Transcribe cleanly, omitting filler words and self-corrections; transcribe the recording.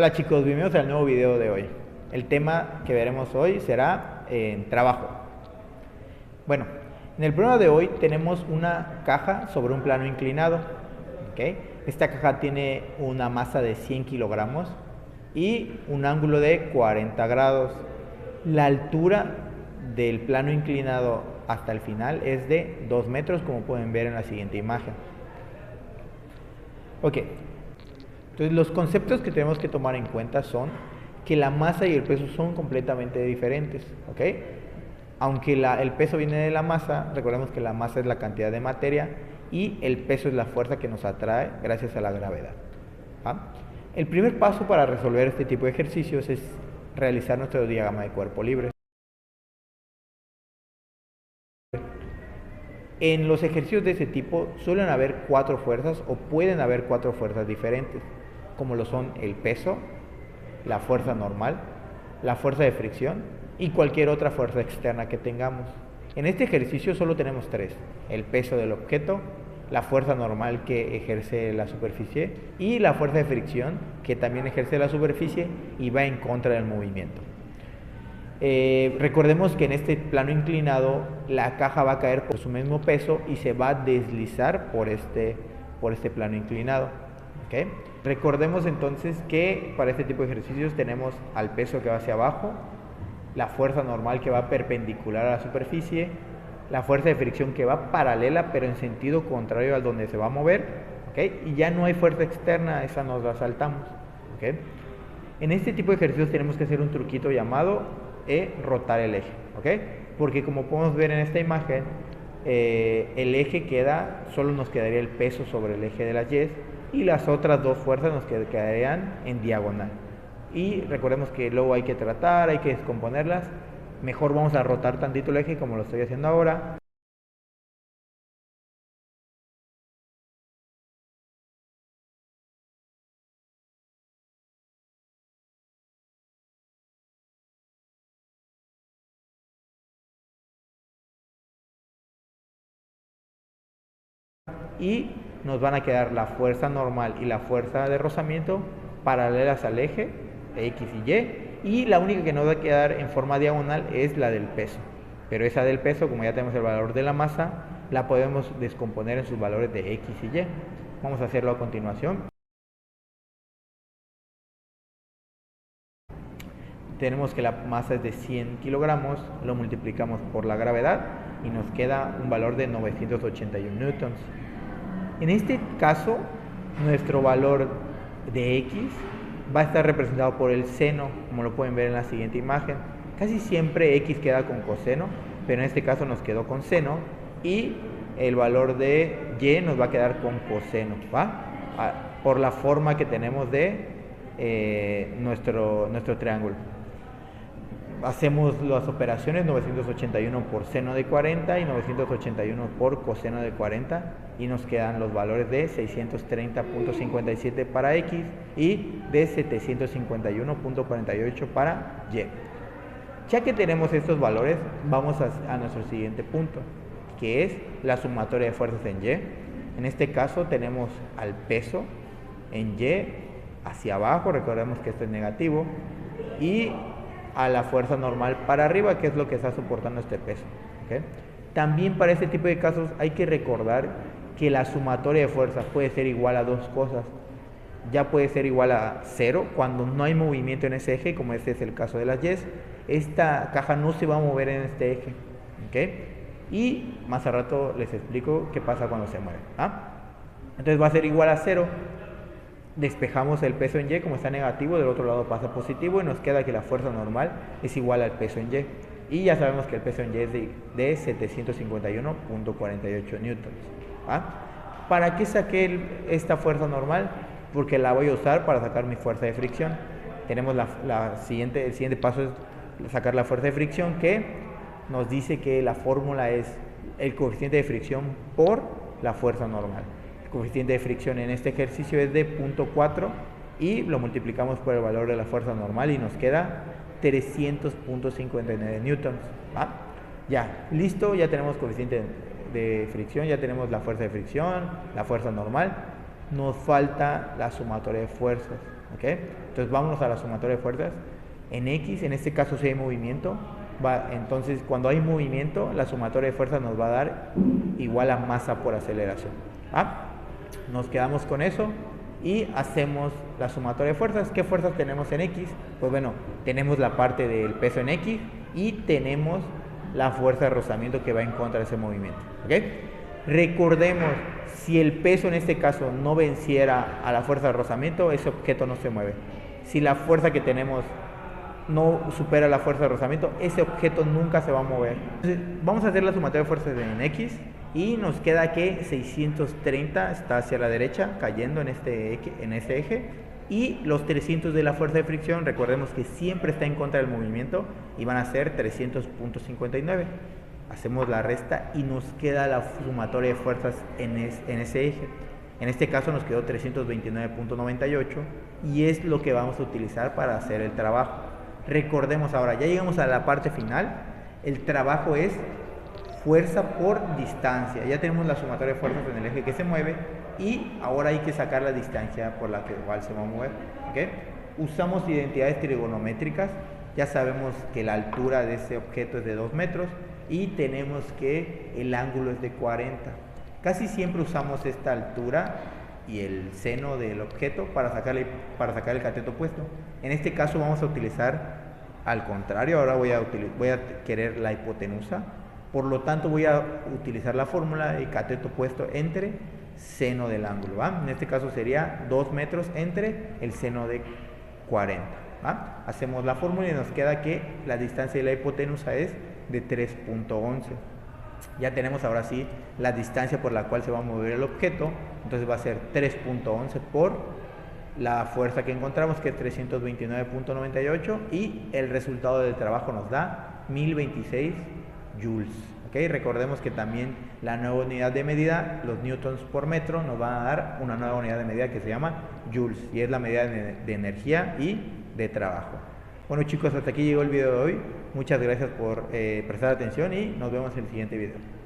Hola chicos, bienvenidos al nuevo video de hoy. El tema que veremos hoy será trabajo. Bueno, en el programa de hoy tenemos una caja sobre un plano inclinado. ¿Okay? Esta caja tiene una masa de 100 kilogramos y un ángulo de 40 grados. La altura del plano inclinado hasta el final es de 2 metros, como pueden ver en la siguiente imagen. Ok, entonces los conceptos que tenemos que tomar en cuenta son que la masa y el peso son completamente diferentes, ¿ok? Aunque el peso viene de la masa, recordemos que la masa es la cantidad de materia y el peso es la fuerza que nos atrae gracias a la gravedad. ¿Va? El primer paso para resolver este tipo de ejercicios es realizar nuestro diagrama de cuerpo libre. En los ejercicios de ese tipo suelen haber 4 fuerzas o pueden haber 4 fuerzas diferentes, como lo son el peso, la fuerza normal, la fuerza de fricción y cualquier otra fuerza externa que tengamos. En este ejercicio solo tenemos 3: el peso del objeto, la fuerza normal que ejerce la superficie y la fuerza de fricción que también ejerce la superficie y va en contra del movimiento. Recordemos que en este plano inclinado la caja va a caer por su mismo peso y se va a deslizar por este plano inclinado. ¿Okay? Recordemos entonces que para este tipo de ejercicios tenemos al peso que va hacia abajo, la fuerza normal que va perpendicular a la superficie, la fuerza de fricción que va paralela pero en sentido contrario al donde se va a mover, ¿okay? Y ya no hay fuerza externa, esa nos la saltamos. ¿Okay? En este tipo de ejercicios tenemos que hacer un truquito llamado rotar el eje, ¿ok? Porque como podemos ver en esta imagen, el eje solo nos quedaría el peso sobre el eje de las Y y las otras dos fuerzas nos quedarían en diagonal. Y recordemos que luego hay que descomponerlas. Mejor vamos a rotar tantito el eje como lo estoy haciendo ahora. Y nos van a quedar la fuerza normal y la fuerza de rozamiento paralelas al eje X y la única que nos va a quedar en forma diagonal es la del peso, pero esa del peso, como ya tenemos el valor de la masa, la podemos descomponer en sus valores de X y Y. Vamos a hacerlo a continuación. Tenemos que la masa es de 100 kilogramos, lo multiplicamos por la gravedad y nos queda un valor de 981 newtons. En este caso, nuestro valor de X va a estar representado por el seno, como lo pueden ver en la siguiente imagen. Casi siempre X queda con coseno, pero en este caso nos quedó con seno y el valor de Y nos va a quedar con coseno, ¿va? Por la forma que tenemos de nuestro triángulo. Hacemos las operaciones 981 por seno de 40 y 981 por coseno de 40 y nos quedan los valores de 630.57 para X y de 751.48 para Y. Ya que tenemos estos valores, vamos a nuestro siguiente punto, que es la sumatoria de fuerzas en Y. En este caso tenemos al peso en Y hacia abajo, recordemos que esto es negativo, y a la fuerza normal para arriba, que es lo que está soportando este peso. ¿Okay? También para este tipo de casos hay que recordar que la sumatoria de fuerzas puede ser igual a dos cosas. Ya puede ser igual a 0 cuando no hay movimiento en ese eje, como este es el caso de las Y. Esta caja no se va a mover en este eje. ¿Okay? Y más a rato les explico qué pasa cuando se mueve. Entonces va a ser igual a 0. Despejamos el peso en Y, como está negativo, del otro lado pasa positivo y nos queda que la fuerza normal es igual al peso en Y. Y ya sabemos que el peso en Y es de 751.48 newtons. ¿Para qué saqué esta fuerza normal? Porque la voy a usar para sacar mi fuerza de fricción. Tenemos el siguiente paso es sacar la fuerza de fricción, que nos dice que la fórmula es el coeficiente de fricción por la fuerza normal. El coeficiente de fricción en este ejercicio es de 0.4 y lo multiplicamos por el valor de la fuerza normal y nos queda 300.59 newtons. Ya, listo, ya tenemos coeficiente de fricción, ya tenemos la fuerza de fricción, la fuerza normal. Nos falta la sumatoria de fuerzas. ¿ok? Entonces vámonos a la sumatoria de fuerzas. En X, en este caso si hay movimiento, entonces cuando hay movimiento, la sumatoria de fuerzas nos va a dar igual a masa por aceleración. Nos quedamos con eso y hacemos la sumatoria de fuerzas. ¿Qué fuerzas tenemos en X? Pues bueno, tenemos la parte del peso en X y tenemos la fuerza de rozamiento que va en contra de ese movimiento, ¿ok? Recordemos, si el peso en este caso no venciera a la fuerza de rozamiento, ese objeto no se mueve. Si la fuerza que tenemos no supera la fuerza de rozamiento, ese objeto nunca se va a mover. Entonces, vamos a hacer la sumatoria de fuerzas en X y nos queda que 630 está hacia la derecha, cayendo en este eje, y los 300 de la fuerza de fricción, recordemos que siempre está en contra del movimiento, y van a ser 300.59. Hacemos la resta y nos queda la sumatoria de fuerzas en ese eje. En este caso nos quedó 329.98 y es lo que vamos a utilizar para hacer el trabajo. Recordemos ahora, ya llegamos a la parte final, el trabajo es fuerza por distancia. Ya tenemos la sumatoria de fuerzas en el eje que se mueve y ahora hay que sacar la distancia por la que igual se va a mover, ¿okay? Usamos identidades trigonométricas, ya sabemos que la altura de ese objeto es de 2 metros y tenemos que el ángulo es de 40. Casi siempre usamos esta altura y el seno del objeto para sacar el cateto opuesto. En este caso vamos a utilizar al contrario, ahora voy a querer la hipotenusa, por lo tanto voy a utilizar la fórmula de cateto opuesto entre seno del ángulo, ¿va? En este caso sería 2 metros entre el seno de 40, ¿va? Hacemos la fórmula y nos queda que la distancia de la hipotenusa es de 3.11. Ya tenemos ahora sí la distancia por la cual se va a mover el objeto, entonces va a ser 3.11 por la fuerza que encontramos, que es 329.98, y el resultado del trabajo nos da 1026 joules. ¿Okay? Recordemos que también la nueva unidad de medida, los newtons por metro, nos van a dar una nueva unidad de medida que se llama joules, y es la medida de energía y de trabajo. Bueno chicos, hasta aquí llegó el video de hoy. Muchas gracias por prestar atención y nos vemos en el siguiente video.